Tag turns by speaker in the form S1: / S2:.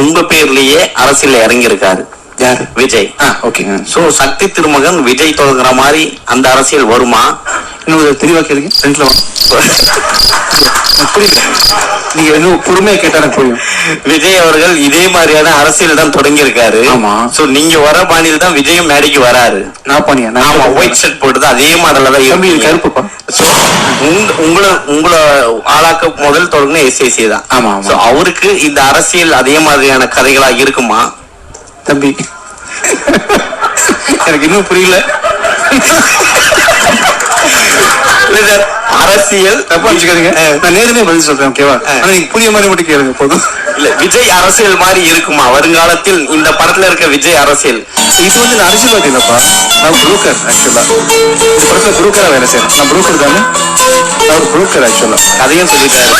S1: உங்க பேர்லயே அரசியல் இறங்கி இருக்காரு.
S2: யாரு?
S1: விஜய்.
S2: ஓகேங்க.
S1: சோ சக்தி திருமகன் விஜய் தொடங்குற மாதிரி அந்த அரசியல் வருமா?
S2: இன்னும் தெளிவா கேளுங்க. ஃப்ரெண்ட்ல புரியல, நீங்க இன்னும் பொறுமையா கேட்டா எனக்கு புரியும்.
S1: விஜய் அவர்கள் இதே மாதிரியான அரசியல் தான் தொடங்கி இருக்காரு.
S2: ஆமா.
S1: சோ நீங்க வர பாணியில் தான் விஜயும் மேடைக்கு வராரு.
S2: நான் பண்ணியா?
S1: ஆமா, ஒயிட் ஷர்ட் போட்டு அதே மாடல்ல தான்
S2: தம்பி கருப்புப்பா.
S1: உங்களை ஆளாக்க முதல் தொடங்கின எஸ்ஐசி தான்.
S2: ஆமா.
S1: அவருக்கு இந்த அரசியல் அதே மாதிரியான கதைகளா இருக்குமா?
S2: தம்பி எனக்கு இன்னும் புரியல.
S1: அரசியல்
S2: தப்பா வச்சுக்காதீங்க, நான் நேரமே பதில் சொல்றேன். ஓகேவா? நீங்க புரிய மாதிரி மட்டும் கேளுங்க போதும்.
S1: இல்ல, விஜய் அரசியல் மாதிரி இருக்குமா வருங்காலத்தில்? இந்த படத்துல இருக்க விஜய் அரசியல்
S2: இது வந்து நான் அரசியல்வாதி இல்லப்பா, நான் புரோக்கர். ஆக்சுவலா இந்த படத்துல புரோக்கரா வேலை செய்யறேன். நான் புரோக்கர் தானே, நான் ஒரு புரோக்கர். ஆக்சுவலா
S1: கதையும் சொல்லிட்டாரு.